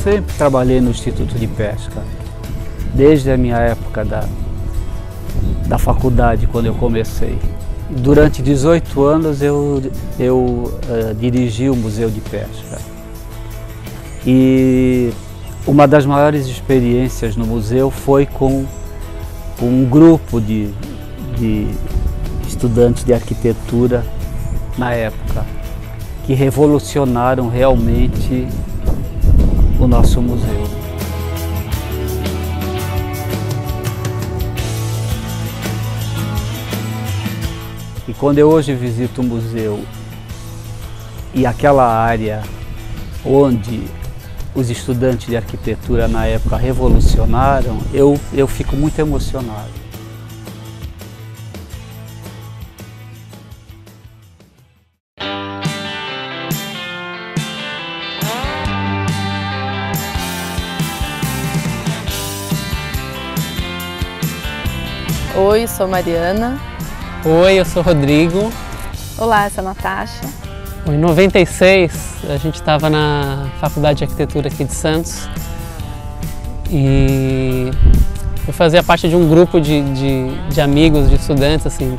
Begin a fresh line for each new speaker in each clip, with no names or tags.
sempre trabalhei no Instituto de Pesca, desde a minha época da faculdade, quando eu comecei. Durante 18 anos eu dirigi o Museu de Pesca. E uma das maiores experiências no museu foi com um grupo de estudantes de arquitetura na época, que revolucionaram realmente o nosso museu. E quando eu hoje visito o museu e aquela área onde os estudantes de arquitetura na época revolucionaram, eu fico muito emocionado.
Oi, eu sou Mariana.
Oi, eu sou Rodrigo.
Olá, eu sou a Natasha.
Em 96, a gente estava na Faculdade de Arquitetura aqui de Santos e eu fazia parte de um grupo de amigos, de estudantes, assim,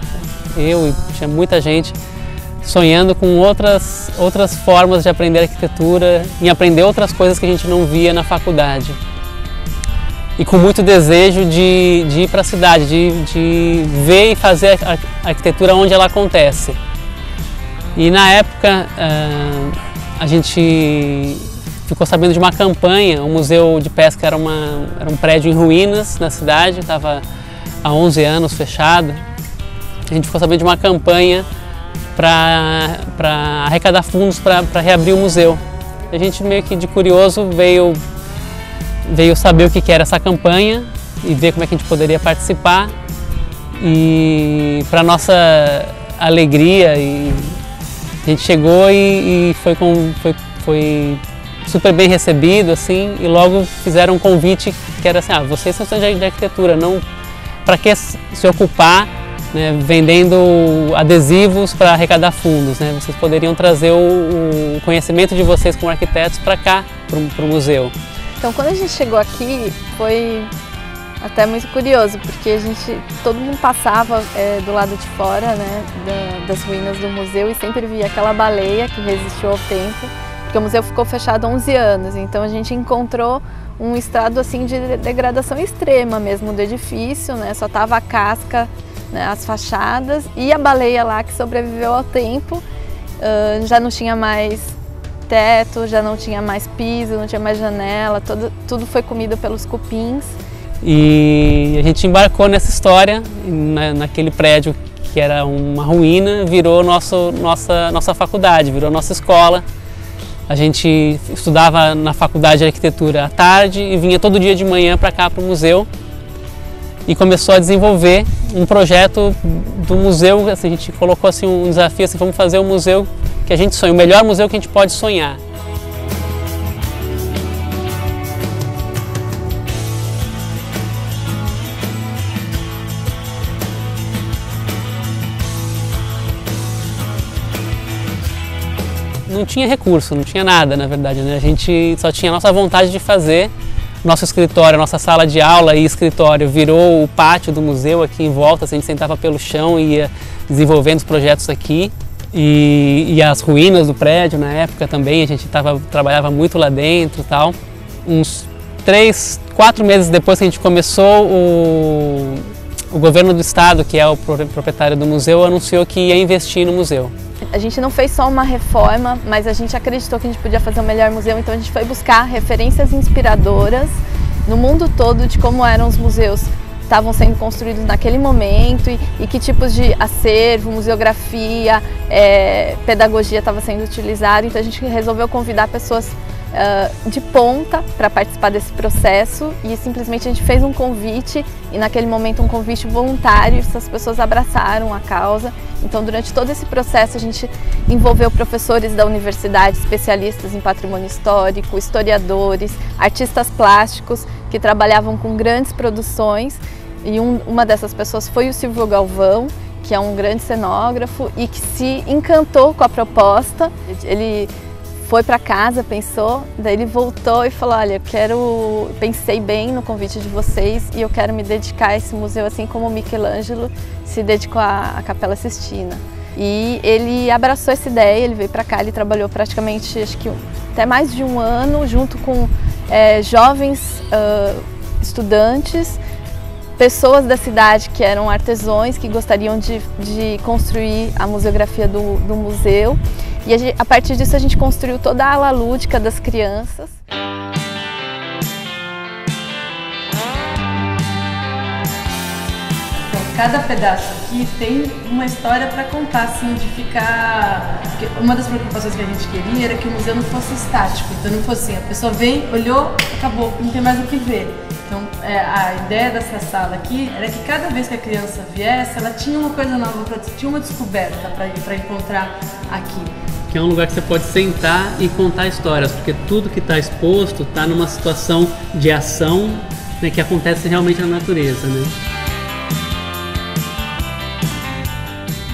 eu e tinha muita gente sonhando com outras formas de aprender arquitetura, em aprender outras coisas que a gente não via na faculdade. E com muito desejo de ir para a cidade, de ver e fazer a arquitetura onde ela acontece. E na época a gente ficou sabendo de uma campanha, o Museu de Pesca era um prédio em ruínas na cidade, estava há 11 anos fechado. A gente ficou sabendo de uma campanha para arrecadar fundos para reabrir o museu. A gente meio que de curioso veio saber o que era essa campanha e ver como é que a gente poderia participar. E para nossa alegria, a gente chegou e foi super bem recebido, assim, e logo fizeram um convite que era assim, vocês são estudantes de arquitetura, não para que se ocupar, né, vendendo adesivos para arrecadar fundos, né? Vocês poderiam trazer o conhecimento de vocês como arquitetos para cá, para o museu.
Então, quando a gente chegou aqui, foi até muito curioso, porque todo mundo passava do lado de fora, né, das ruínas do museu e sempre via aquela baleia que resistiu ao tempo, porque o museu ficou fechado há 11 anos, então a gente encontrou um estado assim de degradação extrema mesmo do edifício, né, só tava a casca, né, as fachadas e a baleia lá que sobreviveu ao tempo, já não tinha mais teto, já não tinha mais piso, não tinha mais janela, tudo foi comido pelos cupins.
E a gente embarcou nessa história, naquele prédio que era uma ruína, virou nossa faculdade, virou nossa escola. A gente estudava na faculdade de arquitetura à tarde e vinha todo dia de manhã para cá, para o museu. E começou a desenvolver um projeto do museu, assim, a gente colocou assim, um desafio, assim, vamos fazer um museu que a gente sonha, o melhor museu que a gente pode sonhar. Não tinha recurso, não tinha nada, na verdade, né? A gente só tinha a nossa vontade de fazer. Nosso escritório, nossa sala de aula e escritório virou o pátio do museu aqui em volta, assim, a gente sentava pelo chão e ia desenvolvendo os projetos aqui. E as ruínas do prédio na época também, a gente trabalhava muito lá dentro e tal. Uns 3, 4 meses depois que a gente começou, o governo do estado, que é o proprietário do museu, anunciou que ia investir no museu.
A gente não fez só uma reforma, mas a gente acreditou que a gente podia fazer o melhor museu, então a gente foi buscar referências inspiradoras no mundo todo de como eram os museus que estavam sendo construídos naquele momento e que tipos de acervo, museografia, pedagogia estava sendo utilizado. Então a gente resolveu convidar pessoas de ponta para participar desse processo e simplesmente a gente fez um convite e naquele momento um convite voluntário, essas pessoas abraçaram a causa. Então durante todo esse processo a gente envolveu professores da universidade, especialistas em patrimônio histórico, historiadores, artistas plásticos que trabalhavam com grandes produções e uma dessas pessoas foi o Silvio Galvão, que é um grande cenógrafo e que se encantou com a proposta. Ele foi para casa, pensou, daí ele voltou e falou, olha, pensei bem no convite de vocês e eu quero me dedicar a esse museu assim como o Michelangelo se dedicou à Capela Sistina. E ele abraçou essa ideia, ele veio para cá, ele trabalhou praticamente, acho que até mais de um ano, junto com jovens estudantes, pessoas da cidade que eram artesãos, que gostariam de construir a museografia do museu. E a partir disso a gente construiu toda a ala lúdica das crianças.
Cada pedaço aqui tem uma história para contar, assim, de ficar... Porque uma das preocupações que a gente queria era que o museu não fosse estático, então não fosse assim, a pessoa vem, olhou, acabou, não tem mais o que ver. Então a ideia dessa sala aqui era que cada vez que a criança viesse, ela tinha uma coisa nova, tinha uma descoberta para encontrar aqui.
Que é um lugar que você pode sentar e contar histórias, porque tudo que está exposto está numa situação de ação, né, que acontece realmente na natureza, né?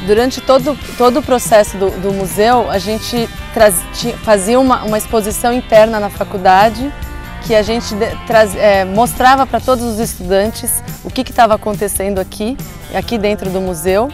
Durante todo o processo do museu, a gente fazia uma exposição interna na faculdade, que a gente mostrava para todos os estudantes o que estava acontecendo aqui dentro do museu.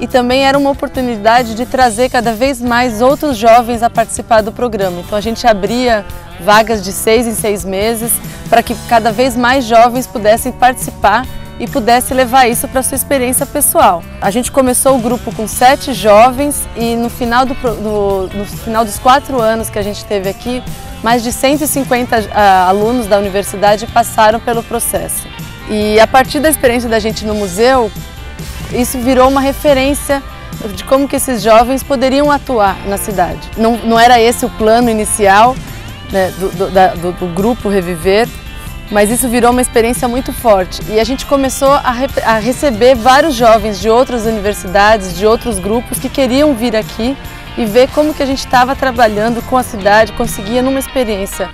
E também era uma oportunidade de trazer cada vez mais outros jovens a participar do programa. Então a gente abria vagas de 6 em 6 meses para que cada vez mais jovens pudessem participar e pudesse levar isso para a sua experiência pessoal. A gente começou o grupo com 7 jovens e no final dos 4 anos que a gente teve aqui, mais de 150 alunos da universidade passaram pelo processo. E a partir da experiência da gente no museu, isso virou uma referência de como que esses jovens poderiam atuar na cidade. Não era esse o plano inicial, né, do grupo Reviver, mas isso virou uma experiência muito forte. E a gente começou a receber vários jovens de outras universidades, de outros grupos que queriam vir aqui e ver como que a gente estava trabalhando com a cidade, conseguia numa experiência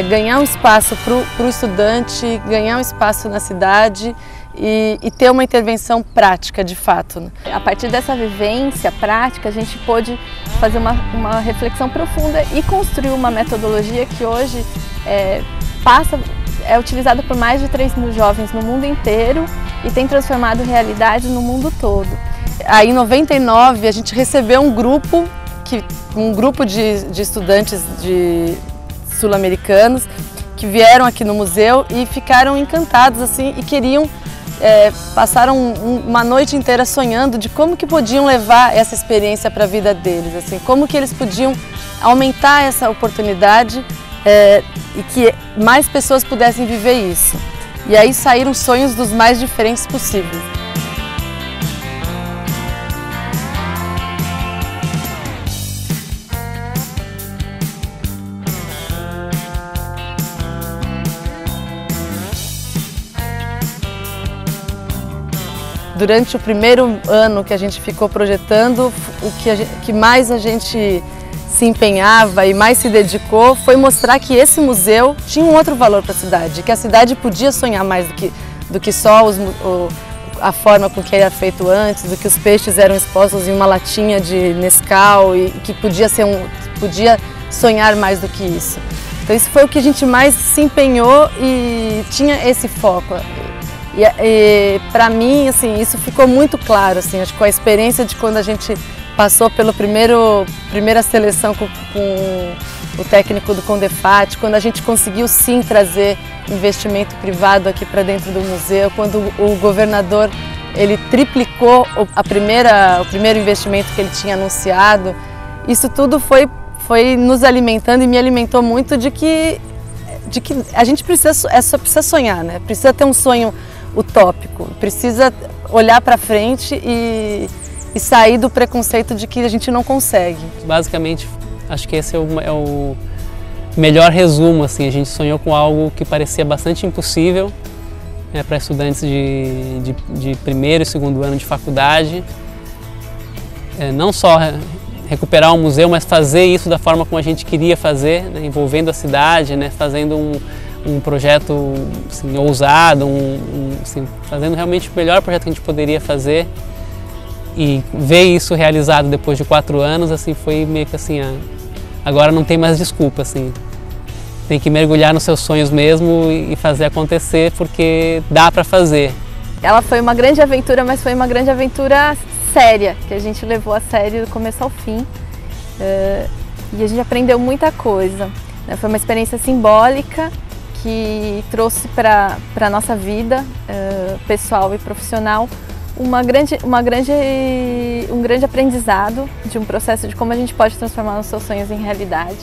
ganhar um espaço para o estudante, ganhar um espaço na cidade e ter uma intervenção prática de fato.
A partir dessa vivência prática, a gente pôde fazer uma reflexão profunda e construir uma metodologia que hoje é utilizada por mais de 3.000 jovens no mundo inteiro e tem transformado realidade no mundo todo. Aí em 99 a gente recebeu um grupo de estudantes sul-americanos que vieram aqui no museu e ficaram encantados assim e queriam passaram uma noite inteira sonhando de como que podiam levar essa experiência para a vida deles, assim, como que eles podiam aumentar essa oportunidade e que mais pessoas pudessem viver isso. E aí saíram sonhos dos mais diferentes possíveis. Durante o primeiro ano que a gente ficou projetando, o que mais a gente se empenhava e mais se dedicou foi mostrar que esse museu tinha um outro valor para a cidade, que a cidade podia sonhar mais do que só a forma com que era feito antes, do que os peixes eram expostos em uma latinha de Nescau e que podia sonhar mais do que isso. Então isso foi o que a gente mais se empenhou e tinha esse foco. E para mim, assim, isso ficou muito claro, assim, acho que com a experiência de quando a gente passou pela primeira seleção com o técnico do Condefat, quando a gente conseguiu sim trazer investimento privado aqui para dentro do museu, quando o governador ele triplicou o primeiro investimento que ele tinha anunciado, isso tudo foi nos alimentando e me alimentou muito de que a gente só precisa sonhar, né? Precisa ter um sonho utópico, precisa olhar para frente e sair do preconceito de que a gente não consegue.
Basicamente, acho que esse é o melhor resumo, assim, a gente sonhou com algo que parecia bastante impossível, né, para estudantes de primeiro e segundo ano de faculdade, não só recuperar um museu, mas fazer isso da forma como a gente queria fazer, né, envolvendo a cidade, né, fazendo um projeto assim, ousado, assim, fazendo realmente o melhor projeto que a gente poderia fazer. E ver isso realizado depois de 4 anos, assim, foi meio que assim, agora não tem mais desculpa, assim. Tem que mergulhar nos seus sonhos mesmo e fazer acontecer, porque dá para fazer.
Ela foi uma grande aventura, mas foi uma grande aventura séria, que a gente levou a sério do começo ao fim. E a gente aprendeu muita coisa. Foi uma experiência simbólica que trouxe para a nossa vida pessoal e profissional um grande aprendizado de um processo de como a gente pode transformar os seus sonhos em realidade.